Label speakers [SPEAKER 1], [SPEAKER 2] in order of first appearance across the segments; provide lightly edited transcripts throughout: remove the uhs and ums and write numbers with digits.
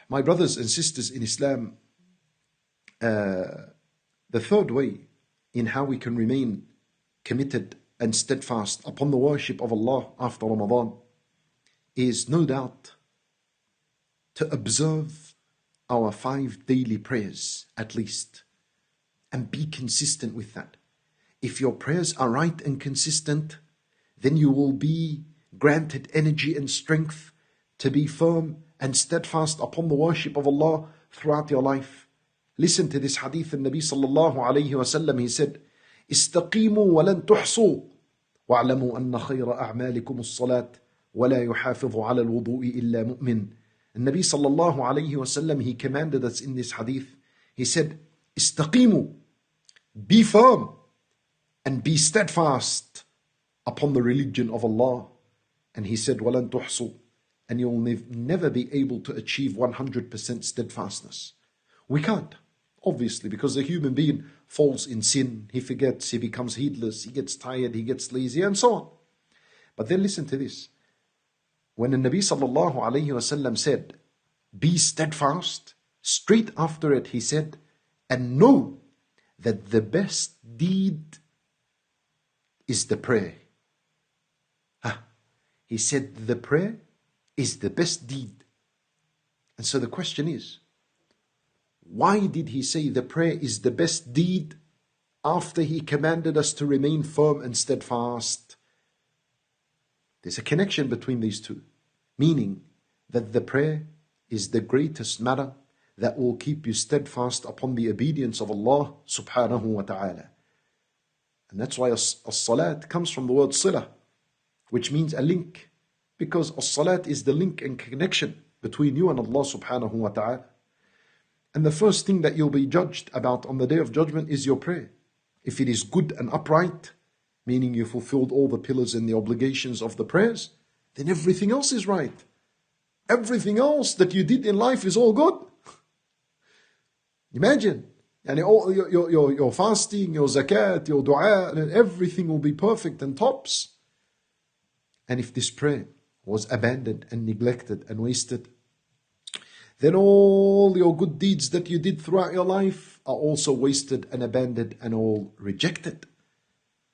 [SPEAKER 1] My brothers and sisters in Islam, the third way in how we can remain committed and steadfast upon the worship of Allah after Ramadan is no doubt to observe our 5 daily prayers at least and be consistent with that. If your prayers are right and consistent, then you will be granted energy and strength to be firm and steadfast upon the worship of Allah throughout your life. Listen to this hadith of Nabi sallallahu alayhi wa sallam. He said, استقيموا ولن تحصوا واعلموا أن خير أعمالكم الصلاة ولا يحافظ على الوضوء إلا مؤمن. And Nabi sallallahu alayhi wa sallam, he commanded us in this hadith. He said, استقيموا, be firm and be steadfast upon the religion of Allah. And he said, وَلَن تُحْصُوا, and you'll never be able to achieve 100% steadfastness. We can't, obviously, because a human being falls in sin, he forgets, he becomes heedless, he gets tired, he gets lazy, and so on. But then listen to this. When the Nabi sallallahu alayhi wa sallam said, be steadfast, straight after it he said, and know that the best deed is the prayer. He said the prayer is the best deed. And so the question is, why did he say the prayer is the best deed after he commanded us to remain firm and steadfast? There's a connection between these two, meaning that the prayer is the greatest matter that will keep you steadfast upon the obedience of Allah subhanahu wa ta'ala. And that's why as-salat comes from the word sila, which means a link, because as-salat is the link and connection between you and Allah subhanahu wa ta'ala. And the first thing that you'll be judged about on the Day of Judgment is your prayer. If it is good and upright, meaning you fulfilled all the pillars and the obligations of the prayers, then everything else is right. Everything else that you did in life is all good. Imagine, and all your fasting, your zakat, your dua, and everything will be perfect and tops. And if this prayer was abandoned and neglected and wasted, then all your good deeds that you did throughout your life are also wasted and abandoned and all rejected.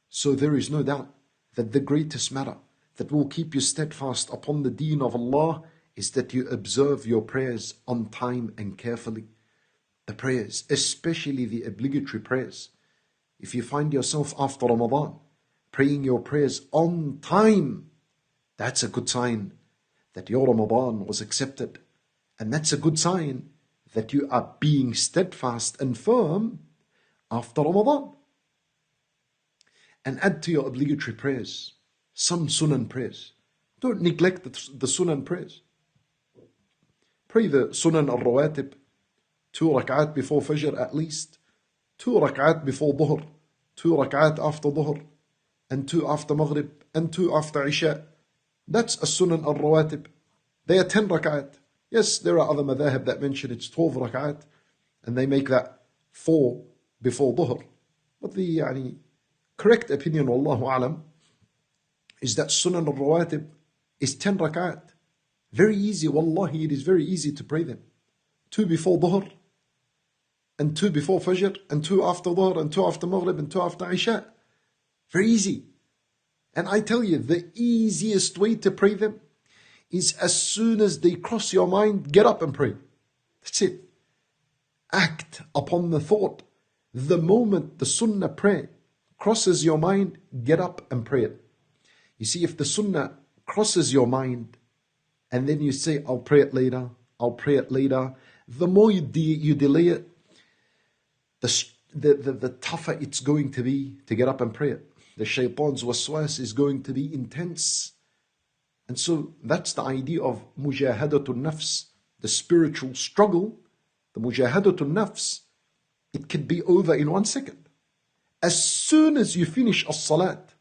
[SPEAKER 1] So there is no doubt that the greatest matter that will keep you steadfast upon the deen of Allah is that you observe your prayers on time and carefully. The prayers, especially the obligatory prayers. If you find yourself after Ramadan praying your prayers on time, that's a good sign that your Ramadan was accepted. And that's a good sign that you are being steadfast and firm after Ramadan. And add to your obligatory prayers some sunan prayers. Don't neglect the sunan prayers. Pray the sunan al-rawatib, 2 rak'at before Fajr at least, 2 rak'at before Dhuhr, 2 rak'at after Dhuhr, and 2 after Maghrib, and 2 after Isha. That's a sunan al-rawatib. They are 10 rak'at. Yes, there are other madhahib that mention it's 12 rak'at, and they make that 4 before Dhuhr. But the correct opinion, wallahu alam, is that sunan al-rawatib is 10 rak'at. Very easy, wallahi, it is very easy to pray them. 2 before Dhuhr, and 2 before Fajr, and 2 after Dhuhr, and 2 after Maghrib, and 2 after Isha. Very easy. And I tell you, the easiest way to pray them is as soon as they cross your mind, get up and pray. That's it. Act upon the thought. The moment the sunnah prayer crosses your mind, get up and pray it. You see, if the sunnah crosses your mind, and then you say, I'll pray it later, I'll pray it later, the more you delay it, the tougher it's going to be to get up and pray it. The shaitan's waswas is going to be intense. And so that's the idea of mujahadatul nafs, the spiritual struggle. The mujahadatul nafs, it could be over in 1 second. As soon as you finish as-salat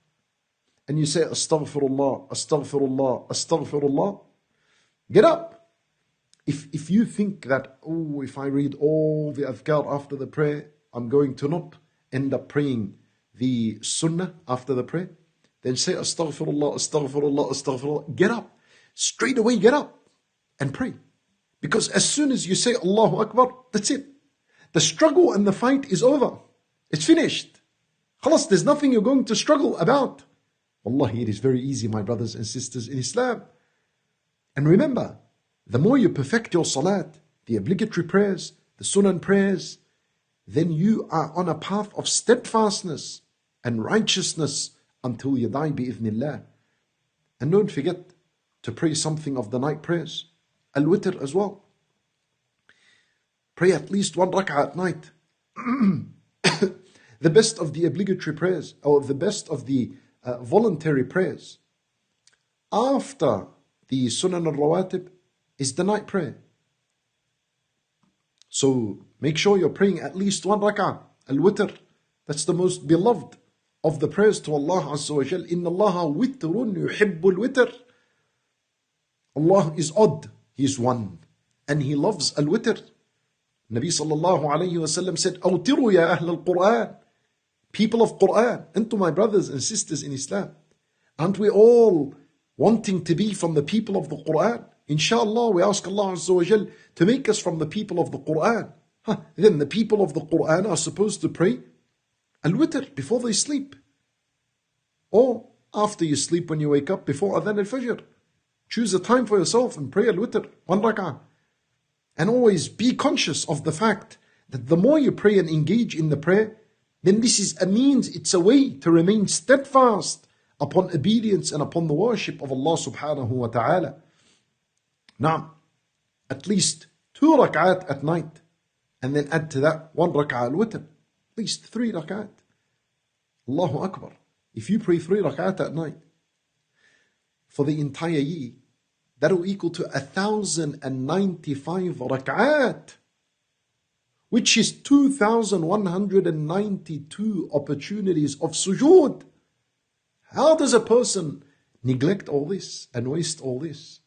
[SPEAKER 1] and you say astaghfirullah, astaghfirullah, astaghfirullah, get up. If you think that, if I read all the adhkar after the prayer, I'm going to not end up praying the sunnah after the prayer, then say astaghfirullah, astaghfirullah, astaghfirullah. Get up. Straight away get up and pray. Because as soon as you say Allahu Akbar, that's it. The struggle and the fight is over. It's finished. Khalas, there's nothing you're going to struggle about. Wallahi, it is very easy, my brothers and sisters in Islam. And remember, the more you perfect your salat, the obligatory prayers, the sunan prayers, then you are on a path of steadfastness and righteousness until you die, bi'idhnillah. And don't forget to pray something of the night prayers. Al-Witr as well. Pray at least 1 rak'ah at night. The best of the obligatory prayers, or the best of the voluntary prayers, after the Sunan al-Rawatib, is the night prayer. So make sure you're praying at least 1 rak'ah, al-Witr. That's the most beloved of the prayers to Allah Azza wa Jal. Inna Allaha witrun yuhibbul witr. Allah is odd, He is one, and He loves al-Witr. Nabi sallallahu alayhi wa sallam said, Awtiru ya ahl al-Qur'an. People of Qur'an, and to my brothers and sisters in Islam, aren't we all wanting to be from the people of the Qur'an? Inshallah, we ask Allah Azza wa Jal to make us from the people of the Qur'an. Then the people of the Qur'an are supposed to pray al-Witr before they sleep. Or after you sleep, when you wake up, before Adhan al-Fajr. Choose a time for yourself and pray al-Witr, 1 rak'ah. And always be conscious of the fact that the more you pray and engage in the prayer, then this is a means, it's a way to remain steadfast upon obedience and upon the worship of Allah subhanahu wa ta'ala. Now, at least 2 rak'at at night, and then add to that 1 rak'ah al-Witr, at least 3 rak'at. Allahu Akbar. If you pray 3 rak'at at night for the entire year, that will equal to 1,095 rak'at, which is 2,192 opportunities of sujood. How does a person neglect all this and waste all this?